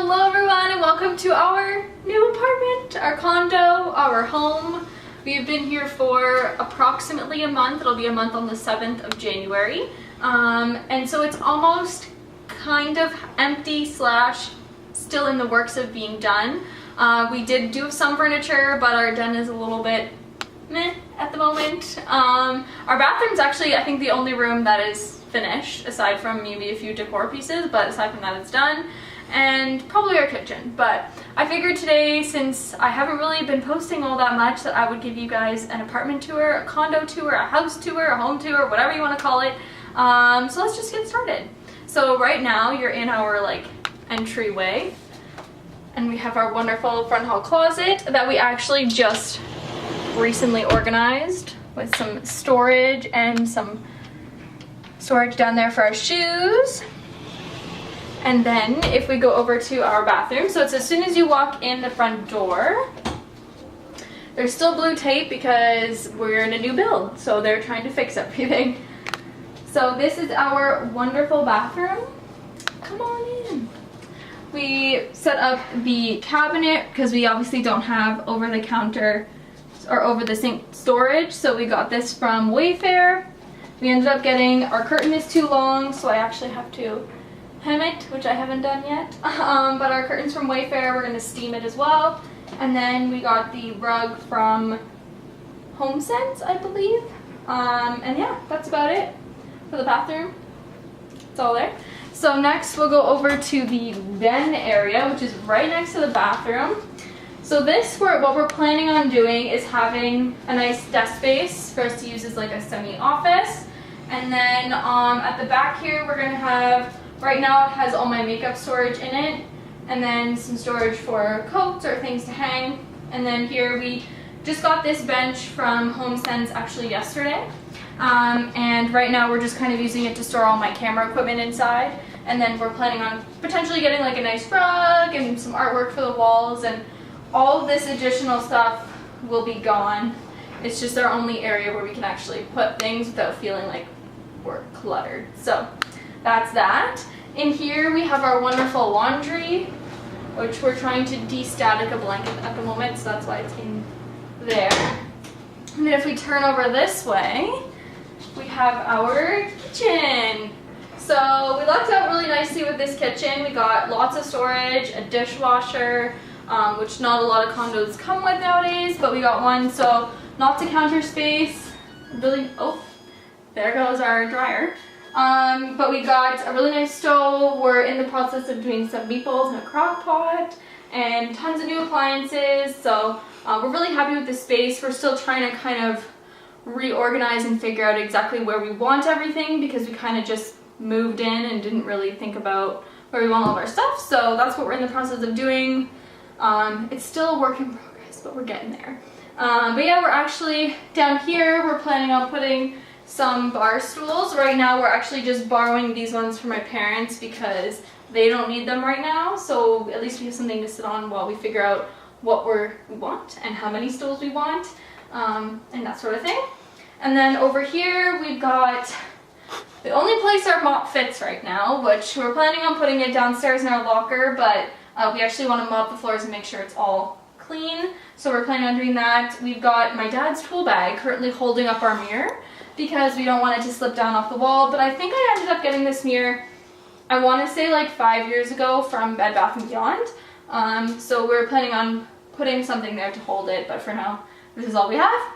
Hello everyone and welcome to our new apartment, our condo, our home. We've been here for approximately a month. It'll be a month on the 7th of January. And so it's almost kind of empty slash still in the works of being done. We did do some furniture, but our den is a little bit meh at the moment. Our bathroom's actually, I think, the only room that is finished, aside from maybe a few decor pieces, but aside from that it's done. And probably our kitchen. But I figured today, since I haven't really been posting all that much, that I would give you guys an apartment tour, a condo tour, a house tour, a home tour, whatever you want to call it. So let's just get started. So right now you're in our entryway, and we have our wonderful front hall closet that we actually just recently organized with some storage and some storage down there for our shoes. And then if we go over to our bathroom, so it's as soon as you walk in the front door, there's still blue tape because we're in a new build, so they're trying to fix everything. So this is our wonderful bathroom. Come on in. We set up the cabinet because we obviously don't have over the counter or over the sink storage, so we got this from Wayfair. We ended up getting, our curtain is too long, so I actually have to hem it, which I haven't done yet. But our curtain's from Wayfair, we're gonna steam it as well. And then we got the rug from Homesense, I believe. And yeah, that's about it for the bathroom. It's all there. So next we'll go over to the den area, which is right next to the bathroom. So this, what we're planning on doing is having a nice desk space for us to use as a semi-office. And then at the back here we're gonna have, right now it has all my makeup storage in it, and then some storage for coats or things to hang. And then here we just got this bench from Homesense actually yesterday. And right now we're just kind of using it to store all my camera equipment inside. And then we're planning on potentially getting a nice rug and some artwork for the walls, and all of this additional stuff will be gone. It's just our only area where we can actually put things without feeling like we're cluttered. So that's that. In here we have our wonderful laundry, which we're trying to de-static a blanket at the moment, so that's why it's in there. And then if we turn over this way, we have our kitchen. So we lucked out really nicely with this kitchen. We got lots of storage, a dishwasher, which not a lot of condos come with nowadays, but we got one, so lots of counter space. Really, oh, there goes our dryer. But we got a really nice stove. We're in the process of doing some meatballs in a crock pot and tons of new appliances. So we're really happy with the space. We're still trying to kind of reorganize and figure out exactly where we want everything, because we kind of just moved in and didn't really think about where we want all of our stuff. So that's what we're in the process of doing. It's still a work in progress, but we're getting there. But yeah, we're actually down here, we're planning on putting some bar stools. Right now we're actually just borrowing these ones from my parents because they don't need them right now, so at least we have something to sit on while we figure out what we want and how many stools we want, and that sort of thing. And then over here we've got the only place our mop fits right now, which we're planning on putting it downstairs in our locker, but we actually want to mop the floors and make sure it's all clean, so we're planning on doing that. We've got my dad's tool bag currently holding up our mirror because we don't want it to slip down off the wall. But I think I ended up getting this mirror, I want to say 5 years ago, from Bed Bath & Beyond. So we're planning on putting something there to hold it, but for now this is all we have.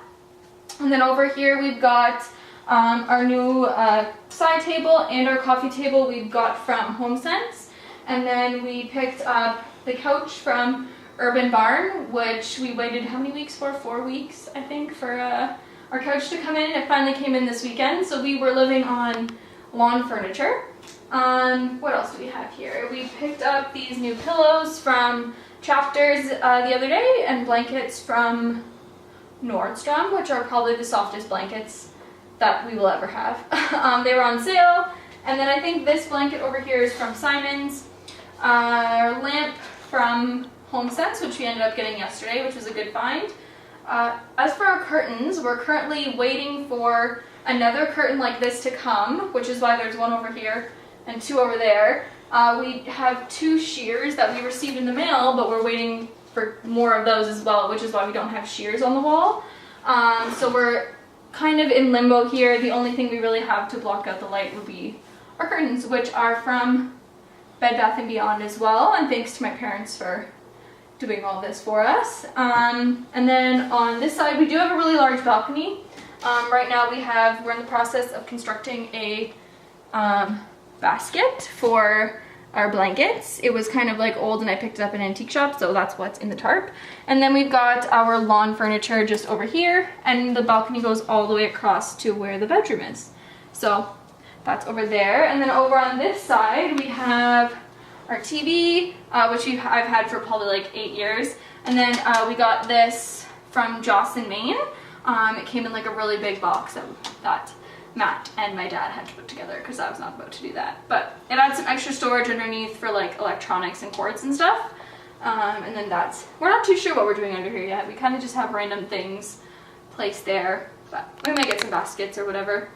And then over here we've got our new side table and our coffee table we've got from Homesense. And then we picked up the couch from Urban Barn, which we waited how many weeks for? 4 weeks, I think, for our couch to come in. It finally came in this weekend, so we were living on lawn furniture. What else do we have here? We picked up these new pillows from Chapters the other day, and blankets from Nordstrom, which are probably the softest blankets that we will ever have. They were on sale. And then I think this blanket over here is from Simon's. Our lamp from Homesense, which we ended up getting yesterday, which was a good find. As for our curtains, we're currently waiting for another curtain like this to come, which is why there's one over here and two over there. We have 2 shears that we received in the mail, but we're waiting for more of those as well, which is why we don't have shears on the wall. So we're kind of in limbo here. The only thing we really have to block out the light would be our curtains, which are from Bed Bath & Beyond as well, and thanks to my parents for doing all this for us. And then on this side, we do have a really large balcony. Right now we're in the process of constructing a basket for our blankets. It was kind of like old and I picked it up in an antique shop, so that's what's in the tarp. And then we've got our lawn furniture just over here, and the balcony goes all the way across to where the bedroom is. So that's over there. And then over on this side we have our TV, which I've had for probably like 8 years. And then we got this from Jocelyn, Maine. It came in like a really big box that Matt and my dad had to put together because I was not about to do that. But it had some extra storage underneath for like electronics and cords and stuff. And then we're not too sure what we're doing under here yet. We kind of just have random things placed there, but we might get some baskets or whatever.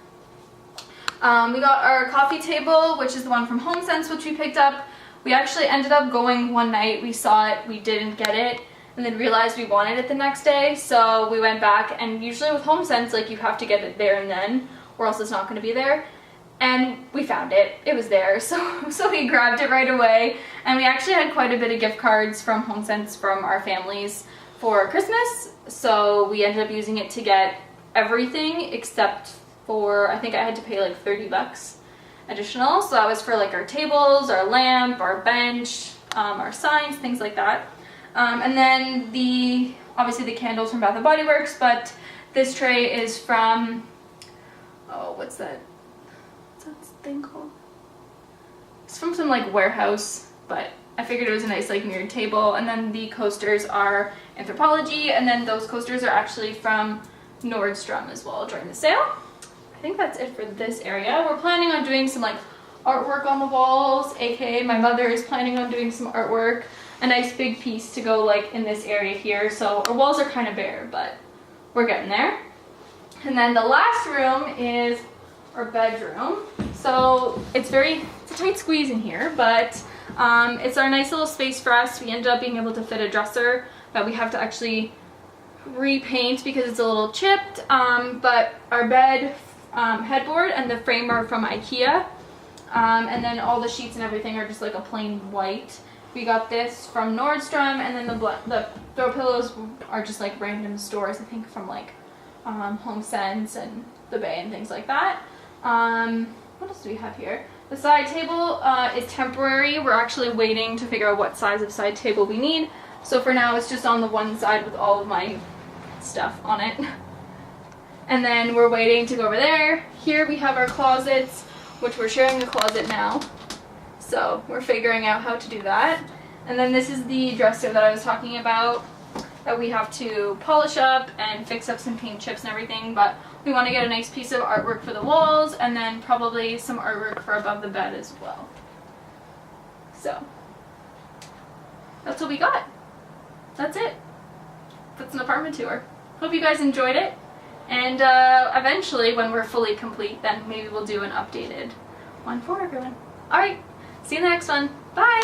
We got our coffee table, which is the one from Homesense, which we picked up. We actually ended up going one night, we saw it, we didn't get it, and then realized we wanted it the next day, so we went back, and usually with Homesense, like, you have to get it there and then, or else it's not going to be there. And we found it. It was there, so we grabbed it right away. And we actually had quite a bit of gift cards from Homesense from our families for Christmas, so we ended up using it to get everything except for, I think I had to pay like 30 bucks additional. So that was for like our tables, our lamp, our bench, our signs, things like that. And then obviously the candles from Bath & Body Works, but this tray is from, oh, what's that thing called? It's from some like warehouse, but I figured it was a nice like mirrored table. And then the coasters are Anthropologie, and then those coasters are actually from Nordstrom as well during the sale. I think that's it for this area. We're planning on doing some like artwork on the walls, aka my mother is planning on doing some artwork. A nice big piece to go like in this area here. So our walls are kind of bare, but we're getting there. And then the last room is our bedroom. So it's a tight squeeze in here, but it's our nice little space for us. We ended up being able to fit a dresser that we have to actually repaint because it's a little chipped. But our bed headboard and the frame are from Ikea. And then all the sheets and everything are just like a plain white. We got this from Nordstrom, and then the throw pillows are just like random stores, I think from like Homesense and the Bay and things like that. What else do we have here? The side table is temporary. We're actually waiting to figure out what size of side table we need. So for now it's just on the one side with all of my stuff on it. And then we're waiting to go over there. Here we have our closets, which we're sharing a closet now. So we're figuring out how to do that. And then this is the dresser that I was talking about that we have to polish up and fix up some paint chips and everything, but we want to get a nice piece of artwork for the walls and then probably some artwork for above the bed as well. So that's what we got. That's it. That's an apartment tour. Hope you guys enjoyed it, and eventually when we're fully complete, then maybe we'll do an updated one for everyone. Alright, see you in the next one. Bye!